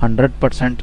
100%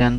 \n،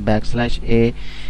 \a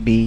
\b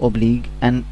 /n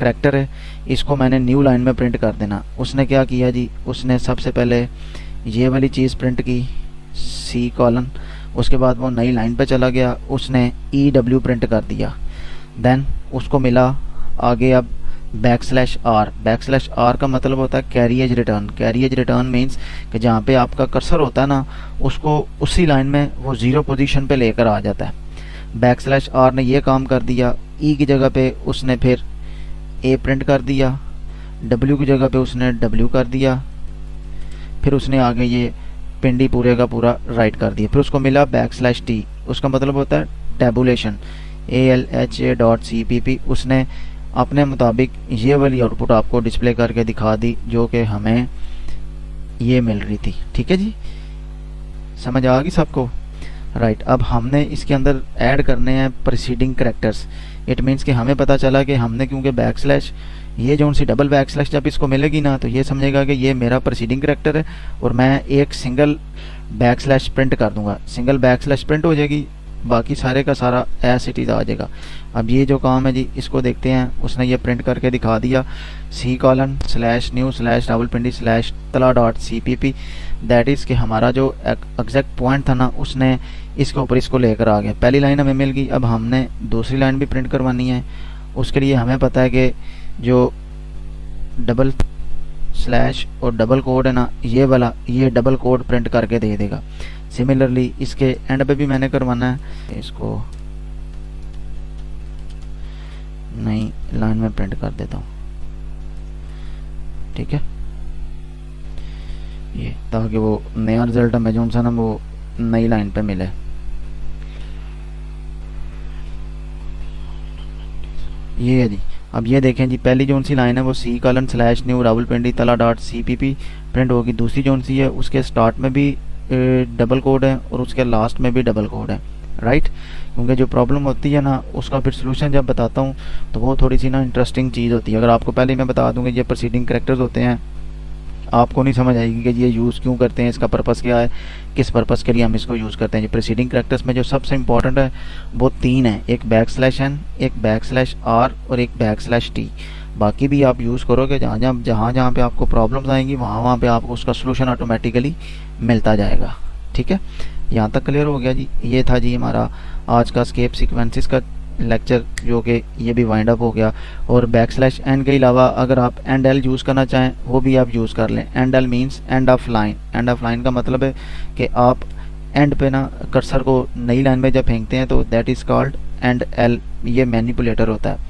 character है, इसको मैंने न्यू लाइन में प्रिंट कर देना। उसने क्या किया जी, उसने सबसे पहले ये वाली चीज़ प्रिंट की सी कॉलन, उसके बाद वो नई लाइन पे चला गया, उसने EW प्रिंट कर दिया। देन उसको मिला आगे अब \r। \r का मतलब होता है carriage return. Carriage return means कि जहाँ पे आपका कर्सर होता है ना, उसको उसी लाइन में वो 0 पोजीशन पे लेकर आ जाता है। \r ने ये काम कर दिया। ई की जगह पे उसने फिर A प्रिंट कर दिया, W की जगह पे उसने W कर दिया, फिर उसने आगे ये पिंडी पूरे का पूरा राइट कर दिया। फिर उसको मिला \t, उसका मतलब होता है टैबुलेशन, ALHA.CPP। उसने अपने मुताबिक ये वाली आउटपुट आपको डिस्प्ले करके दिखा दी जो कि हमें ये मिल रही थी। ठीक है जी, समझ आ गई सबको? राइट, अब हमने इसके अंदर ऐड करने हैं प्रीसीडिंग कैरेक्टर्स। इट मीन्स कि हमें पता चला कि हमने क्योंकि बैकस्लैश, ये जो सी डबल बैकस्लैश जब इसको मिलेगी ना, तो ये समझेगा कि ये मेरा प्रीसीडिंग कैरेक्टर है और मैं एक सिंगल बैकस्लैश प्रिंट कर दूंगा। सिंगल बैकस्लैश प्रिंट हो जाएगी, बाकी सारे का सारा एज इट इज़ आ जाएगा। अब ये जो काम है जी, इसको देखते हैं। उसने ये प्रिंट करके दिखा दिया C:\new/_tala.cpp। दैट इज़ कि हमारा जो एग्जैक्ट पॉइंट था ना, उसने इसके ऊपर इसको लेकर आ गया। पहली लाइन हमें मिल गई, अब हमने दूसरी लाइन भी प्रिंट करवानी है। उसके लिए हमें पता है कि जो डबल स्लैश और डबल कोड है ना, ये वाला, ये डबल कोड प्रिंट करके दे देगा। सिमिलरली इसके एंड पे भी मैंने करवाना है, इसको नई लाइन में प्रिंट कर देता हूँ। ठीक है, ये ताकि वो नया रिजल्ट हमें जो सा ना वो नई लाइन पे मिले। ये है जी। अब ये देखें जी, पहली जो सी लाइन है वो C:\new/tala.cpp प्रिंट होगी। दूसरी जो सी है उसके स्टार्ट में भी डबल कोड है और उसके लास्ट में भी डबल कोड है। राइट, क्योंकि जो प्रॉब्लम होती है ना, उसका फिर सोल्यूशन जब बताता हूँ तो वो थोड़ी सी ना इंटरेस्टिंग चीज़ होती है। अगर आपको पहले मैं बता दूँगी ये प्रीसीडिंग कैरेक्टर्स होते हैं, आपको नहीं समझ आएगी कि ये यूज़ क्यों करते हैं, इसका पर्पस क्या है, किस पर्पस के लिए हम इसको यूज़ करते हैं। जो प्रीसीडिंग कैरेक्टर्स में जो सबसे इंपॉर्टेंट है वो 3 है, एक \n, एक \r और एक \t। बाकी भी आप यूज़ करोगे, जहाँ पे आपको प्रॉब्लम्स आएंगी वहाँ पे आपको उसका सोल्यूशन ऑटोमेटिकली मिलता जाएगा। ठीक है, यहाँ तक क्लियर हो गया जी। ये था जी हमारा आज का स्केप सीक्वेंसेस का लेक्चर, जो कि ये भी वाइंड अप हो गया। और \n के अलावा अगर आप &l यूज़ करना चाहें वो भी आप यूज़ कर लें। &l means end of line. End of line का मतलब है कि आप एंड पे ना कर्सर को नई लाइन में जब फेंकते हैं तो दैट इज़ कॉल्ड &l। ये मैनिपुलेटर होता है।